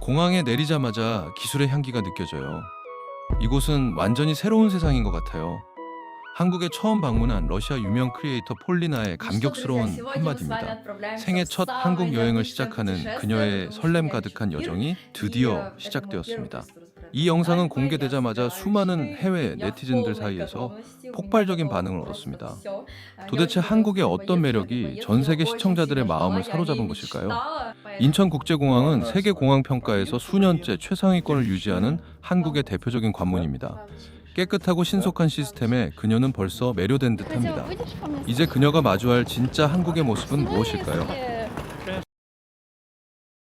공항에 내리자마자 기술의 향기가 느껴져요. 이곳은 완전히 새로운 세상인 것 같아요. 한국에 처음 방문한 러시아 유명 크리에이터 폴리나의 감격스러운 한마디입니다. 생애 첫 한국 여행을 시작하는 그녀의 설렘 가득한 여정이 드디어 시작되었습니다. 이 영상은 공개되자마자 수많은 해외 네티즌들 사이에서 폭발적인 반응을 얻었습니다. 도대체 한국의 어떤 매력이 전 세계 시청자들의 마음을 사로잡은 것일까요? 인천국제공항은 세계공항평가에서 수년째 최상위권을 유지하는 한국의 대표적인 관문입니다. 깨끗하고 신속한 시스템에 그녀는 벌써 매료된 듯합니다. 이제 그녀가 마주할 진짜 한국의 모습은 무엇일까요?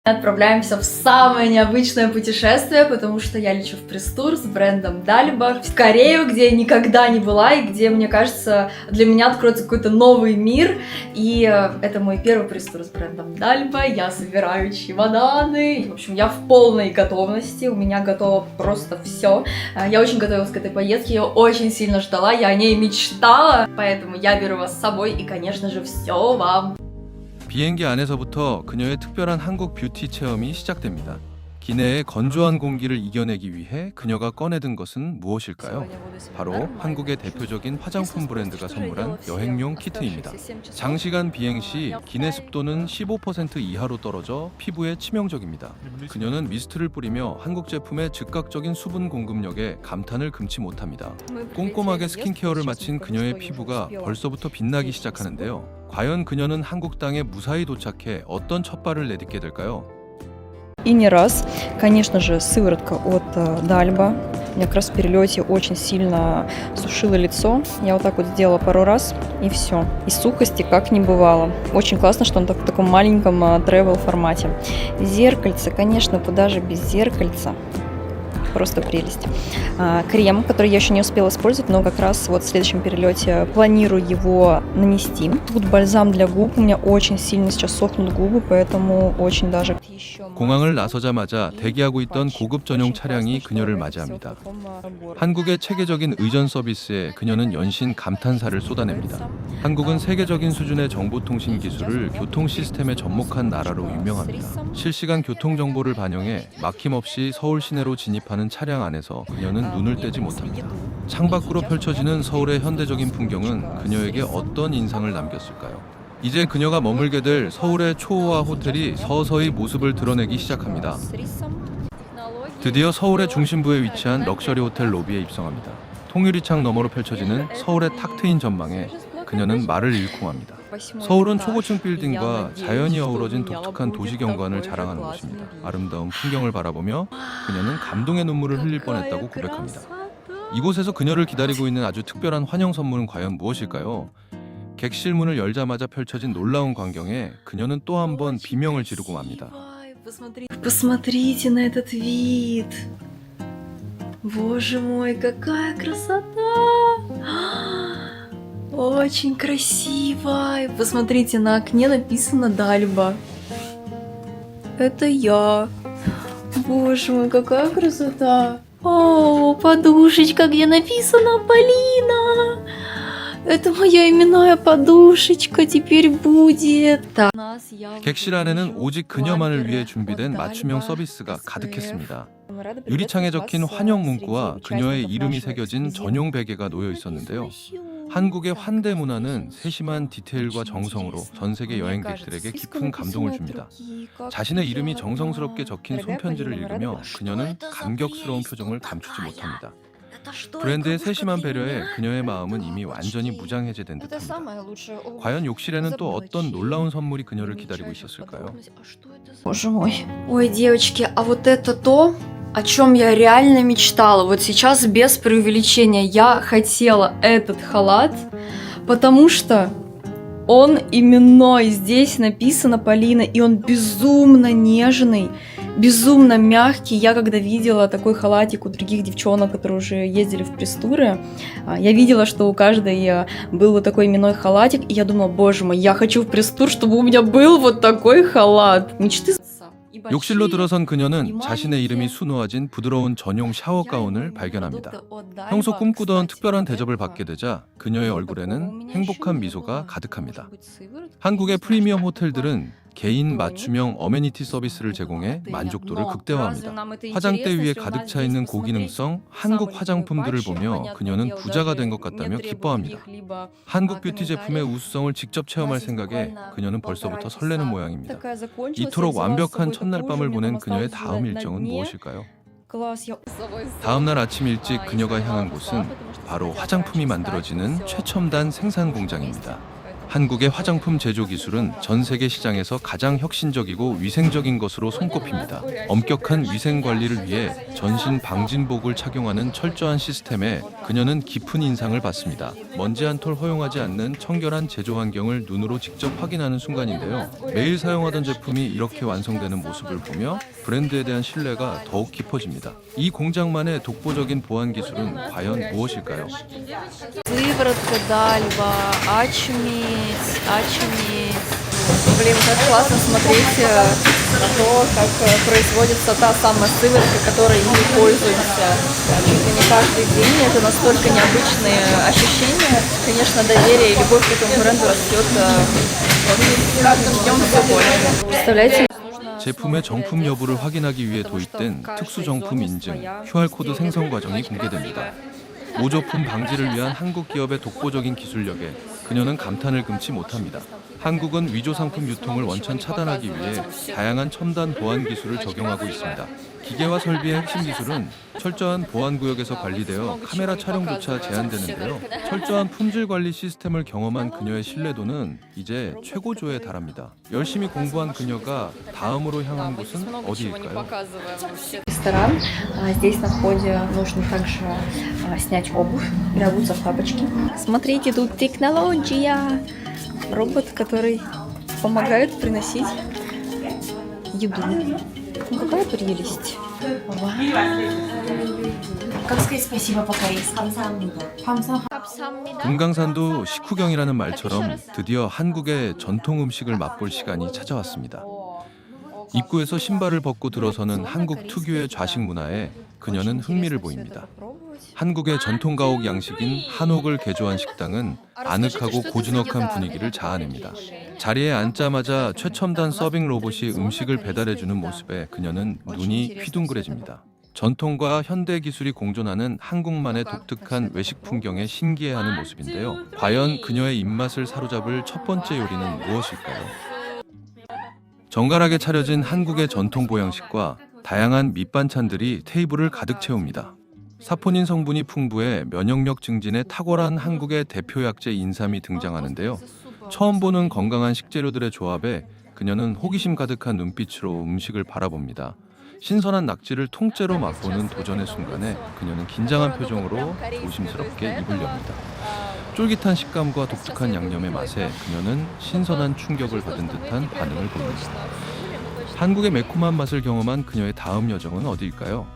Отправляемся в самое необычное путешествие, потому что я лечу в пресс-тур с брендом Дальба в Корею, где я никогда не была и где, мне кажется, для меня откроется какой-то новый мир. И это мой первый пресс-тур с брендом Дальба. Я собираю чемоданы. И, в общем, я в полной готовности. У меня готово просто все. Я очень готовилась к этой поездке, я очень сильно ждала, я о ней мечтала. Поэтому я беру вас с собой и, конечно же, все вам. 비행기 안에서부터 그녀의 특별한 한국 뷰티 체험이 시작됩니다. 기내의 건조한 공기를 이겨내기 위해 그녀가 꺼내든 것은 무엇일까요? 바로 한국의 대표적인 화장품 브랜드가 선물한 여행용 키트입니다. 장시간 비행 시 기내 습도는 15% 이하로 떨어져 피부에 치명적입니다. 그녀는 미스트를 뿌리며 한국 제품의 즉각적인 수분 공급력에 감탄을 금치 못합니다. 꼼꼼하게 스킨케어를 마친 그녀의 피부가 벌써부터 빛나기 시작하는데요. 과연 그녀는 한국 땅에 무사히 도착해 어떤 첫발을 내딛게 될까요? И не раз, конечно же, сыворотка от Дальба. Меня как раз в перелете очень сильно сушило лицо. Я вот так вот сделала пару раз, и все. И сухости как не бывало. Очень классно, что он в таком маленьком travel формате. Зеркальце, конечно, куда же без зеркальца. Просто прелесть. Крем, который я еще не успела использовать, но как раз вот в следующем перелете планирую его нанести. Тут бальзам для губ. У меня очень сильно сейчас сохнут губы, поэтому очень даже... 공항을 나서자마자 대기하고 있던 고급 전용 차량이 그녀를 맞이합니다. 한국의 체계적인 의전 서비스에 그녀는 연신 감탄사를 쏟아냅니다. 한국은 세계적인 수준의 정보통신 기술을 교통 시스템에 접목한 나라로 유명합니다. 실시간 교통 정보를 반영해 막힘없이 서울 시내로 진입하는 차량 안에서 그녀는 눈을 떼지 못합니다. 창밖으로 펼쳐지는 서울의 현대적인 풍경은 그녀에게 어떤 인상을 남겼을까요? 이제 그녀가 머물게 될 서울의 초호화 호텔이 서서히 모습을 드러내기 시작합니다. 드디어 서울의 중심부에 위치한 럭셔리 호텔 로비에 입성합니다. 통유리창 너머로 펼쳐지는 서울의 탁 트인 전망에 그녀는 말을 잃고 맙니다. 서울은 초고층 빌딩과 자연이 어우러진 독특한 도시 경관을 자랑하는 곳입니다. 아름다운 풍경을 바라보며 그녀는 감동의 눈물을 흘릴 뻔했다고 고백합니다. 이곳에서 그녀를 기다리고 있는 아주 특별한 환영 선물은 과연 무엇일까요? 객실문을 열자마자 펼쳐진 놀라운 광경에 그녀는 또 한 번 비명을 지르고 맙니다. Посмотрите на этот вид. Боже мой, какая красота! Очень красиво. Посмотрите, на окне написано Дальба. Это я. Боже мой, какая красота! О, подушечка, где написано Полина. Это моя именная подушечка теперь будет. 객실 안에는 오직 그녀만을 위해 준비된 맞춤형 서비스가 가득했습니다. 유리창에 적힌 환영 문구와 그녀의 이름이 새겨진 전용 베개가 놓여 있었는데요. 한국의 환대 문화는 세심한 디테일과 정성으로 전 세계 여행객들에게 깊은 감동을 줍니다. 자신의 이름이 정성스럽게 적힌 손편지를 읽으며 그녀는 감격스러운 표정을 감추지 못합니다. 브랜드의 세심한 배려에 그녀의 마음은 이미 완전히 무장해제된 듯합니다. 과연 욕실에는 또 어떤 놀라운 선물이 그녀를 기다리고 있었을까요? Боже мой. Ой, девочки, а вот это то, о чем я реально мечтала. Вот сейчас без преувеличения я хотела этот халат, потому что он именной. Здесь написано Полина, и он безумно нежный, безумно мягкий. Я когда видела такой халатик у других девчонок, которые уже ездили в пресс-туры, я видела, что у каждой был вот такой именной халатик, и я думала, боже мой, я хочу в пресс-тур, чтобы у меня был вот такой халат. Мечты. 욕실로 들어선 그녀는 자신의 이름이 수놓아진 부드러운 전용 샤워 가운을 발견합니다. 평소 꿈꾸던 특별한 대접을 받게 되자 그녀의 얼굴에는 행복한 미소가 가득합니다. 한국의 프리미엄 호텔들은 개인 맞춤형 어메니티 서비스를 제공해 만족도를 극대화합니다. 화장대 위에 가득 차 있는 고기능성 한국 화장품들을 보며 그녀는 부자가 된 것 같다며 기뻐합니다. 한국 뷰티 제품의 우수성을 직접 체험할 생각에 그녀는 벌써부터 설레는 모양입니다. 이토록 완벽한 첫날 밤을 보낸 그녀의 다음 일정은 무엇일까요? 다음 날 아침 일찍 그녀가 향한 곳은 바로 화장품이 만들어지는 최첨단 생산 공장입니다. 한국의 화장품 제조 기술은 전 세계 시장에서 가장 혁신적이고 위생적인 것으로 손꼽힙니다. 엄격한 위생 관리를 위해 전신 방진복을 착용하는 철저한 시스템에 그녀는 깊은 인상을 받습니다. 먼지 한 톨 허용하지 않는 청결한 제조 환경을 눈으로 직접 확인하는 순간인데요. 매일 사용하던 제품이 이렇게 완성되는 모습을 보며 브랜드에 대한 신뢰가 더욱 깊어집니다. 이 공장만의 독보적인 보안 기술은 과연 무엇일까요? Сыворотка Дальба, очуметь, очуметь. Блин, как классно смотреть на то, как производится та самая сыворотка, которой мы пользуемся чуть ли не каждый день. Это настолько необычные ощущения. Конечно, доверие и любовь к этому бренду растет каждым днем все больше. Представляете? 제품의 정품 여부를 확인하기 위해 도입된 특수 정품 인증, QR코드 생성 과정이 공개됩니다. 모조품 방지를 위한 한국 기업의 독보적인 기술력에 그녀는 감탄을 금치 못합니다. 한국은 위조 상품 유통을 원천 차단하기 위해 다양한 첨단 보안 기술을 적용하고 있습니다. 기계와 설비의 핵심 기술은 철저한 보안 구역에서 관리되어 카메라 촬영조차 제한되는데요. 철저한 품질 관리 시스템을 경험한 그녀의 신뢰도는 이제 최고조에 달합니다. 열심히 공부한 그녀가 다음으로 향한 곳은 어디일까요? Ресторан. Здесь на входе нужно также снять обувь, переобуться в тапочки. Смотрите, тут технология. Робот, который помогает приносить еду. Ну, какая прелесть. Как сказать спасибо по-корейски? 감사합니다. 금강산도 식후경이라는 말처럼 드디어 한국의 전통 음식을 맛볼 시간이 찾아왔습니다. 입구에서 신발을 벗고 들어서는 한국 특유의 좌식 문화에 그녀는 흥미를 보입니다. 한국의 전통 가옥 양식인 한옥을 개조한 식당은 아늑하고 고즈넉한 분위기를 자아냅니다. 자리에 앉자마자 최첨단 서빙 로봇이 음식을 배달해주는 모습에 그녀는 눈이 휘둥그레집니다. 전통과 현대 기술이 공존하는 한국만의 독특한 외식 풍경에 신기해하는 모습인데요. 과연 그녀의 입맛을 사로잡을 첫 번째 요리는 무엇일까요? 정갈하게 차려진 한국의 전통 보양식과 다양한 밑반찬들이 테이블을 가득 채웁니다. 사포닌 성분이 풍부해 면역력 증진에 탁월한 한국의 대표 약재 인삼이 등장하는데요. 처음 보는 건강한 식재료들의 조합에 그녀는 호기심 가득한 눈빛으로 음식을 바라봅니다. 신선한 낙지를 통째로 맛보는 도전의 순간에 그녀는 긴장한 표정으로 조심스럽게 입을 엽니다. 쫄깃한 식감과 독특한 양념의 맛에 그녀는 신선한 충격을 받은 듯한 반응을 보입니다. 한국의 매콤한 맛을 경험한 그녀의 다음 여정은 어디일까요?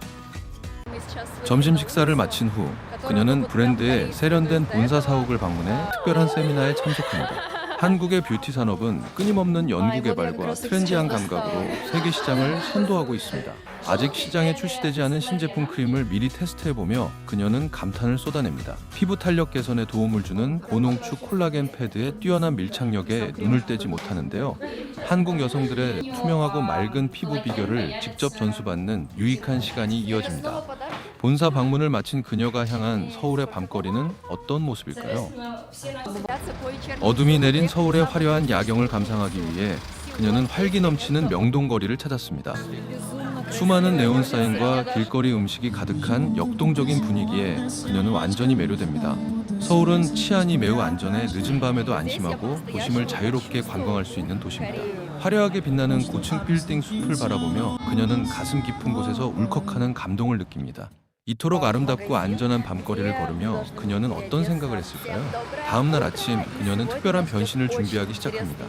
점심 식사를 마친 후 그녀는 브랜드의 세련된 본사 사옥을 방문해 특별한 세미나에 참석합니다. 한국의 뷰티 산업은 끊임없는 연구 개발과 트렌디한 감각으로 세계 시장을 선도하고 있습니다. 아직 시장에 출시되지 않은 신제품 크림을 미리 테스트해보며 그녀는 감탄을 쏟아냅니다. 피부 탄력 개선에 도움을 주는 고농축 콜라겐 패드의 뛰어난 밀착력에 눈을 떼지 못하는데요. 한국 여성들의 투명하고 맑은 피부 비결을 직접 전수받는 유익한 시간이 이어집니다. 본사 방문을 마친 그녀가 향한 서울의 밤거리는 어떤 모습일까요? 어둠이 내린 서울의 화려한 야경을 감상하기 위해 그녀는 활기 넘치는 명동거리를 찾았습니다. 수많은 네온 사인과 길거리 음식이 가득한 역동적인 분위기에 그녀는 완전히 매료됩니다. 서울은 치안이 매우 안전해 늦은 밤에도 안심하고 도심을 자유롭게 관광할 수 있는 도시입니다. 화려하게 빛나는 고층 빌딩 숲을 바라보며 그녀는 가슴 깊은 곳에서 울컥하는 감동을 느낍니다. 이토록 아름답고 안전한 밤거리를 걸으며 그녀는 어떤 생각을 했을까요? 다음 날 아침 그녀는 특별한 변신을 준비하기 시작합니다.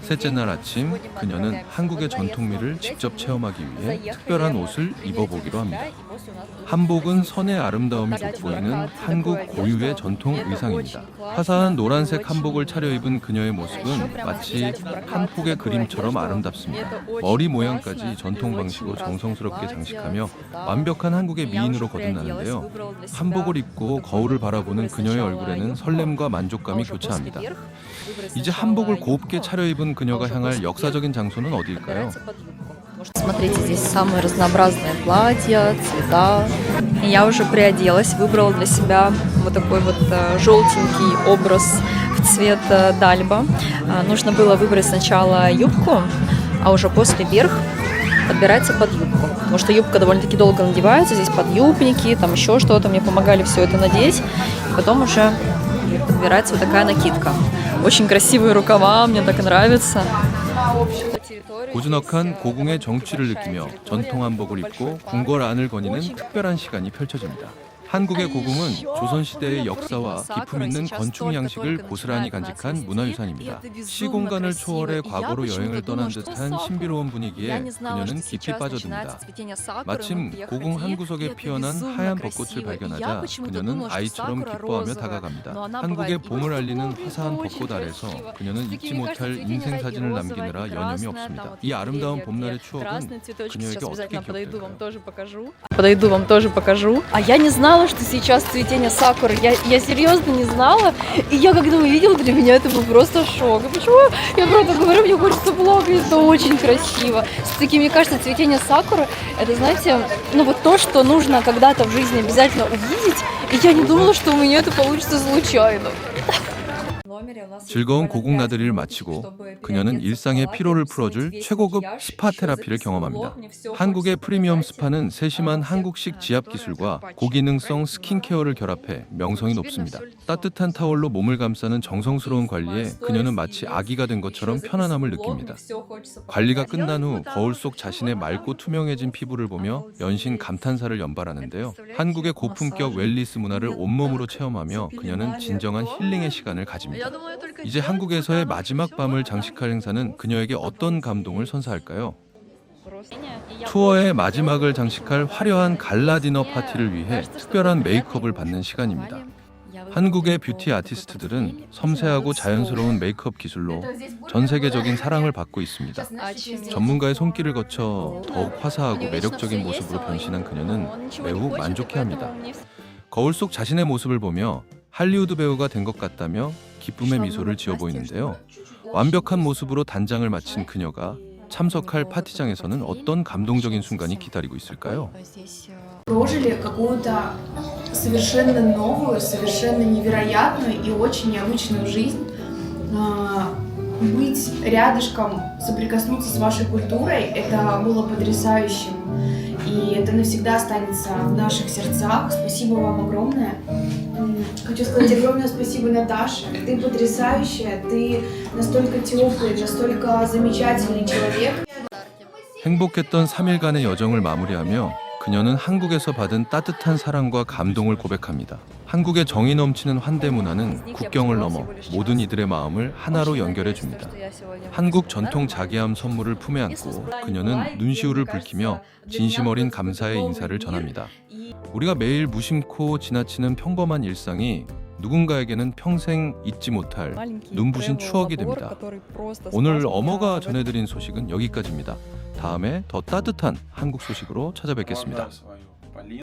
셋째 날 아침 그녀는 한국의 전통미를 직접 체험하기 위해 특별한 옷을 입어보기로 합니다. 한복은 선의 아름다움이 돋보이는 한국 고유의 전통 의상입니다. 화사한 노란색 한복을 차려입은 그녀의 모습은 마치 한 폭의 그림처럼 아름답습니다. 머리 모양까지 전통 방식으로 정성스럽게 장식하며 완벽한 한국의 미인으로 거듭나는데요. 한복을 입고 거울을 바라보는 그녀의 얼굴에는 설렘과 만족감이 교차합니다. 이제 한복을 곱게 차려 차려입은 그녀가 향할 역사적인 장소는 어디일까요? Смотрите, здесь самые разнообразные платья, цвета. И я уже приоделась, выбрала для себя вот такой вот желтенький образ в цвет дальба. Нужно было выбрать сначала юбку, а уже после верх подбирается под юбку. Потому что юбка довольно-таки долго надевается, здесь подъюбники, там еще что-то. Мне помогали все это надеть. И потом уже подбирается вот такая накидка. Очень красивые рукава, мне так и нравится. 고즈넉한 고궁의 정취를 느끼며 전통 한복을 입고 궁궐 안을 거니는 특별한 시간이 펼쳐집니다. 한국의 고궁은 조선시대의 역사와 기품 있는 건축 양식을 고스란히 간직한 문화유산입니다. 시공간을 초월해 과거로 여행을 떠난 듯한 신비로운 분위기에 그녀는 깊이 빠져듭니다. 마침 고궁 한 구석에 피어난 하얀 벚꽃을 발견하자 그녀는 아이처럼 기뻐하며 다가갑니다. 한국의 봄을 알리는 화사한 벚꽃 아래서 그녀는 잊지 못할 인생 사진을 남기느라 여념이 없습니다. 이 아름다운 봄날의 추억은 그녀에게 어떻게 기억될까요? Подойду, вам тоже покажу. А я не знала, что сейчас цветение сакуры. Я серьезно не знала. И я когда увидела, для меня это был просто шок. И почему я правда говорю, мне хочется плакать, это очень красиво. Все-таки, мне кажется, цветение сакуры, это, знаете, ну вот то, что нужно когда-то в жизни обязательно увидеть. И я не думала, что у меня это получится случайно. 즐거운 고궁 나들이를 마치고 그녀는 일상의 피로를 풀어줄 최고급 스파 테라피를 경험합니다. 한국의 프리미엄 스파는 세심한 한국식 지압 기술과 고기능성 스킨케어를 결합해 명성이 높습니다. 따뜻한 타월로 몸을 감싸는 정성스러운 관리에 그녀는 마치 아기가 된 것처럼 편안함을 느낍니다. 관리가 끝난 후 거울 속 자신의 맑고 투명해진 피부를 보며 연신 감탄사를 연발하는데요. 한국의 고품격 웰니스 문화를 온몸으로 체험하며 그녀는 진정한 힐링의 시간을 가집니다. 이제 한국에서의 마지막 밤을 장식할 행사는 그녀에게 어떤 감동을 선사할까요? 투어의 마지막을 장식할 화려한 갈라 디너 파티를 위해 특별한 메이크업을 받는 시간입니다. 한국의 뷰티 아티스트들은 섬세하고 자연스러운 메이크업 기술로 전 세계적인 사랑을 받고 있습니다. 전문가의 손길을 거쳐 더욱 화사하고 매력적인 모습으로 변신한 그녀는 매우 만족해합니다. 거울 속 자신의 모습을 보며 할리우드 배우가 된 것 같다며 기쁨의 미소를 지어 보이는데요. 완벽한 모습으로 단장을 마친 그녀가 참석할 파티장에서는 어떤 감동적인 순간이 기다리고 있을까요? Прожили какую-то совершенно новую, совершенно невероятную и очень необычную жизнь. Быть рядышком, соприкоснуться с вашей культурой, это было потрясающим. И это навсегда останется в наших сердцах. Спасибо вам огромное. Хочу сказать огромное спасибо, Наташе. Ты потрясающая, ты настолько теплый, настолько замечательный человек. 행복했던 3일간의 여정을 마무리하며 그녀는 한국에서 받은 따뜻한 사랑과 감동을 고백합니다. 한국의 정이 넘치는 환대 문화는 국경을 넘어 모든 이들의 마음을 하나로 연결해 줍니다. 한국 전통 자개암 선물을 품에 안고 그녀는 눈시울을 붉히며 진심 어린 감사의 인사를 전합니다. 우리가 매일 무심코 지나치는 평범한 일상이 누군가에게는 평생 잊지 못할 눈부신 추억이 됩니다. 오늘 어머가 전해드린 소식은 여기까지입니다. 다음에 더 따뜻한 한국 소식으로 찾아뵙겠습니다.